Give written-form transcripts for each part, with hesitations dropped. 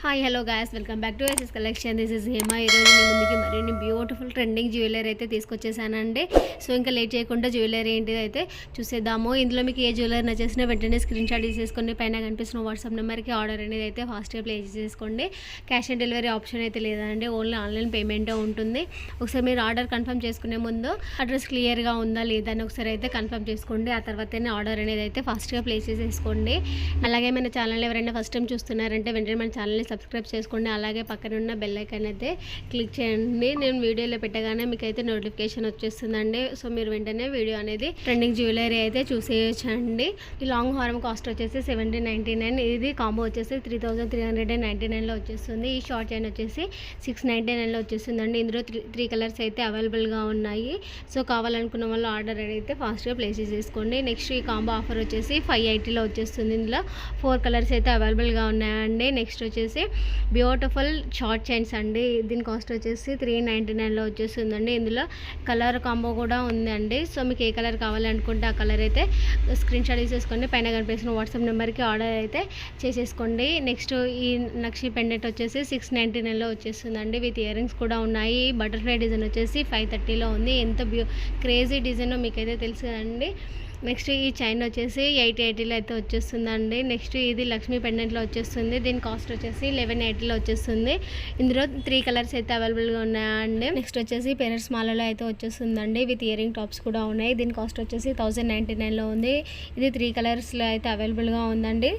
Hi hello guys, welcome back to SS collection. This is Hema. ఈరోజు మీ ముందుకి మరిన్ని బ్యూటిఫుల్ ట్రెండింగ్ జ్యువెలరీ అయితే తీసుకొచ్చేసానండి. సో ఇంకా లేట్ చేయకుండా జ్యువెలరీ ఏంటిది అయితే చూసేద్దాము. ఇందులో మీకు ఏ జ్యువెలరీ నచ్చేసినా వెంటనే స్క్రీన్ షాట్ తీసేసుకోండి. పైన కనిపిస్తున్న వాట్సాప్ నెంబర్కి ఆర్డర్ అనేది అయితే ఫాస్ట్గా ప్లేస్ చేసుకోండి. క్యాష్ ఆన్ డెలివరీ ఆప్షన్ అయితే లేదండి, ఓన్లీ ఆన్లైన్ పేమెంటే ఉంటుంది. ఒకసారి మీరు ఆర్డర్ కన్ఫర్మ్ చేసుకునే ముందు అడ్రస్ క్లియర్గా ఉందా లేదా అని ఒకసారి అయితే కన్ఫర్మ్ చేసుకోండి. ఆ తర్వాతనే ఆర్డర్ అనేది అయితే ఫాస్ట్గా ప్లేస్ చేసేసుకోండి. అలాగే మన ఛానల్ ఎవరైనా ఫస్ట్ టైం చూస్తున్నారంటే వెంటనే మన ఛానల్ని సబ్స్క్రైబ్ చేసుకోండి. అలాగే పక్కన ఉన్న బెల్ ఐకాన్ అయితే క్లిక్ చేయండి. నేను వీడియోలో పెట్టగానే మీకు అయితే నోటిఫికేషన్ వచ్చేస్తుందండి. సో మీరు వెంటనే వీడియో అనేది ట్రెండింగ్ జ్యువెలరీ అయితే చూసేయచ్చండి. ఈ లాంగ్ హారం కాస్ట్ వచ్చేసి 1799. ఇది కాంబో వచ్చేసి 3399లో వచ్చేస్తుంది. ఈ షార్ట్ చైన్ వచ్చేసి 699లో వచ్చేస్తుందండి. ఇందులో త్రీ కలర్స్ అయితే అవైలబుల్గా ఉన్నాయి. సో కావాలనుకున్న వాళ్ళు ఆర్డర్ అయితే ఫాస్ట్గా ప్లేస్ చేసుకోండి. నెక్స్ట్ ఈ కాంబో ఆఫర్ వచ్చేసి 580లో వచ్చేస్తుంది. ఇందులో 4 కలర్స్ అయితే అవైలబుల్గా ఉన్నాయండి. నెక్స్ట్ వచ్చేసి బ్యూటిఫుల్ షార్ట్ చైన్స్ అండి. దీని కాస్ట్ వచ్చేసి 399లో వచ్చేస్తుందండి. ఇందులో కలర్ కాంబో కూడా ఉందండి. సో మీకు ఏ కలర్ కావాలనుకుంటే ఆ కలర్ అయితే స్క్రీన్ షాట్ తీసేసుకోండి. పైన కనిపిస్తున్న వాట్సాప్ నెంబర్కి ఆర్డర్ అయితే చేసేసుకోండి. నెక్స్ట్ ఈ నక్షి పెండెంట్ వచ్చేసి 699లో వచ్చేస్తుందండి. విత్ ఇయర్ రింగ్స్ కూడా ఉన్నాయి. బటర్ఫ్లై డిజైన్ వచ్చేసి 530లో ఉంది. ఎంత క్రేజీ డిజైన్ మీకైతే తెలుసు కదండి. నెక్స్ట్ ఈ చైన్ వచ్చేసి 880లో అయితే వచ్చేస్తుందండి. నెక్స్ట్ ఇది లక్ష్మీ పెండెంట్లో వచ్చేస్తుంది. దీని కాస్ట్ వచ్చేసి 1180లో వచ్చేస్తుంది. ఇందులో 3 కలర్స్ అయితే అవైలబుల్గా ఉన్నాయండి. నెక్స్ట్ వచ్చేసి పెరర్స్ మాలలో అయితే వచ్చేస్తుందండి. విత్ ఇయర్ రింగ్ టాప్స్ కూడా ఉన్నాయి. దీని కాస్ట్ వచ్చేసి 1099లో ఉంది. ఇది 3 కలర్స్లో అయితే అవైలబుల్గా ఉందండి.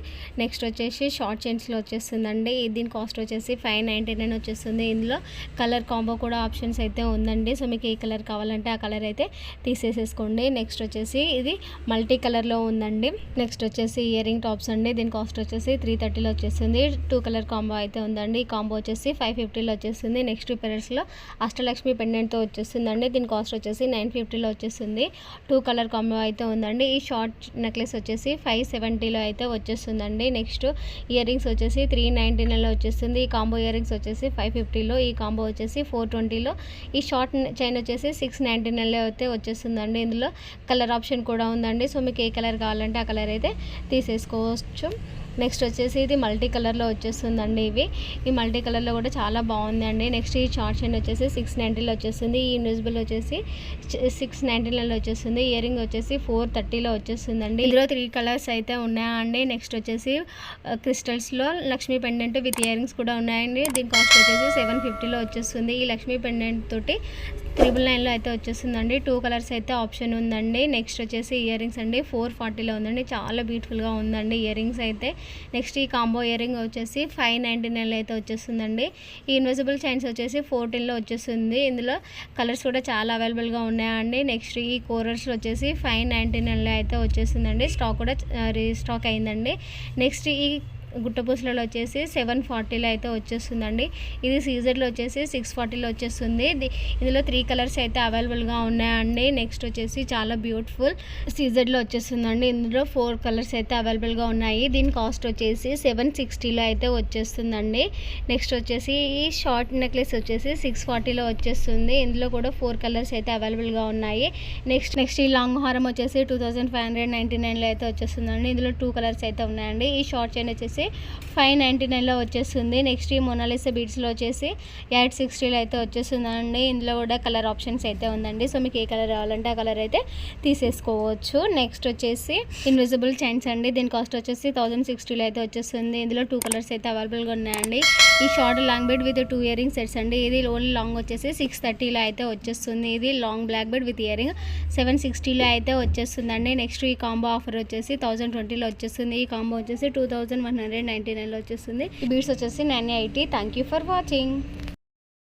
నెక్స్ట్ వచ్చేసి షార్ట్ చైన్స్లో వచ్చేస్తుందండి. దీని కాస్ట్ వచ్చేసి 599 వచ్చేస్తుంది. ఇందులో కలర్ కాంబో కూడా ఆప్షన్స్ అయితే ఉందండి. సో మీకు ఏ కలర్ కావాలంటే ఆ కలర్ అయితే తీసేసేసుకోండి. నెక్స్ట్ వచ్చేసి ఇది మల్టీ కలర్లో ఉందండి. నెక్స్ట్ వచ్చేసి ఇయర్ రింగ్ టాప్స్ అండి. దీని కాస్ట్ వచ్చేసి 330లో వచ్చేస్తుంది. 2 కలర్ కాంబో అయితే ఉందండి. ఈ కాంబో వచ్చేసి 550లో వచ్చేస్తుంది. నెక్స్ట్ పెరర్స్లో అష్టలక్ష్మి పెండెంట్తో వచ్చేస్తుందండి. దీని కాస్ట్ వచ్చేసి 950లో వచ్చేస్తుంది. 2 కలర్ కాంబో అయితే ఉందండి. ఈ షార్ట్ నెక్లెస్ వచ్చేసి 570లో అయితే వచ్చేస్తుందండి. నెక్స్ట్ ఇయర్ రింగ్స్ వచ్చేసి 399లో వచ్చేస్తుంది. ఈ కాంబో ఇయర్ రింగ్స్ వచ్చేసి 550లో, ఈ కాంబో వచ్చేసి 420లో, ఈ షార్ట్ చైన్ వచ్చేసి 699లో అయితే వచ్చేస్తుందండి. ఇందులో కలర్ ఆప్షన్ కూడా ఉందండి. సో మీకు ఏ కలర్ కావాలంటే ఆ కలర్ అయితే తీసేసుకోవచ్చు. నెక్స్ట్ వచ్చేసి ఇది మల్టీ కలర్లో వచ్చేస్తుందండి. ఈ మల్టీ కలర్లో కూడా చాలా బాగుందండి. నెక్స్ట్ ఈ షార్ట్ చైన్ వచ్చేసి 690లో వచ్చేస్తుంది. ఈ ఇన్విజిబుల్ వచ్చేసి 699లో వచ్చేస్తుంది. ఇయర్ రింగ్ వచ్చేసి 430లో వచ్చేస్తుందండి. ఇందులో 3 కలర్స్ అయితే ఉన్నాయండి. నెక్స్ట్ వచ్చేసి క్రిస్టల్స్లో Lakshmi pendant with earrings కూడా ఉన్నాయండి. దీని కాస్ట్ వచ్చేసి 750లో వచ్చేస్తుంది. ఈ లక్ష్మీ పెండెంట్ తోటి 999లో అయితే వచ్చేస్తుందండి. 2 కలర్స్ అయితే ఆప్షన్ ఉందండి. నెక్స్ట్ వచ్చేసి ఇయర్ రింగ్స్ అండి 440లో ఉందండి. చాలా బ్యూటిఫుల్గా ఉందండి ఇయర్ రింగ్స్ అయితే. నెక్స్ట్ ఈ కాంబో ఇయర్ రింగ్ వచ్చేసి 599లో అయితే వచ్చేస్తుందండి. ఈ ఇన్విజిబుల్ చైన్స్ వచ్చేసి 14లో వచ్చేస్తుంది. ఇందులో కలర్స్ కూడా చాలా అవైలబుల్గా ఉన్నాయండి. నెక్స్ట్ ఈ కోరల్స్లో వచ్చేసి 599లో అయితే వచ్చేస్తుందండి. స్టాక్ కూడా రీస్టాక్ అయిందండి. నెక్స్ట్ ఈ గుట్టపూసలలో వచ్చేసి 740లో అయితే వచ్చేస్తుందండి. ఇది సీజర్లో వచ్చేసి 640లో వచ్చేస్తుంది. ఇందులో 3 కలర్స్ అయితే అవైలబుల్గా ఉన్నాయండి. నెక్స్ట్ వచ్చేసి చాలా బ్యూటిఫుల్ సీజర్లో వచ్చేస్తుందండి. ఇందులో 4 కలర్స్ అయితే అవైలబుల్గా ఉన్నాయి. దీని కాస్ట్ వచ్చేసి 760లో అయితే వచ్చేస్తుందండి. నెక్స్ట్ వచ్చేసి ఈ షార్ట్ నెక్లెస్ వచ్చేసి 640లో వచ్చేస్తుంది. ఇందులో కూడా 4 కలర్స్ అయితే అవైలబుల్గా ఉన్నాయి. నెక్స్ట్ ఈ లాంగ్ హారం వచ్చేసి 2599లో అయితే వచ్చేస్తుందండి. ఇందులో 2 కలర్స్ అయితే ఉన్నాయండి. ఈ షార్ట్ చైన్ వచ్చేసి 599లో వచ్చేస్తుంది. నెక్స్ట్ ఈ మొనాలిసా బీడ్స్లో వచ్చేసి 860లో అయితే వచ్చేస్తుందండి. ఇందులో కూడా కలర్ ఆప్షన్స్ అయితే ఉందండి. సో మీకు ఏ కలర్ కావాలంటే ఆ కలర్ అయితే తీసేసుకోవచ్చు. నెక్స్ట్ వచ్చేసి ఇన్విజిబుల్ చైన్స్ అండి. దీని కాస్ట్ వచ్చేసి 1060లో అయితే వచ్చేస్తుంది. ఇందులో 2 కలర్స్ అయితే అవైలబుల్గా ఉన్నాయండి. ఈ short long bead with 2 earring sets అండి. ఇది ఓన్లీ లాంగ్ వచ్చేసి 630లో అయితే వచ్చేస్తుంది. ఇది long black bead with earring 760లో అయితే వచ్చేస్తుందండి. నెక్స్ట్ ఈ కాంబో ఆఫర్ వచ్చేసి 1020లో వచ్చేస్తుంది. ఈ కాంబో వచ్చేసి 2199లో వచ్చేస్తుంది. ఈ బీడ్స్ వచ్చేసి 980. Thank you for watching.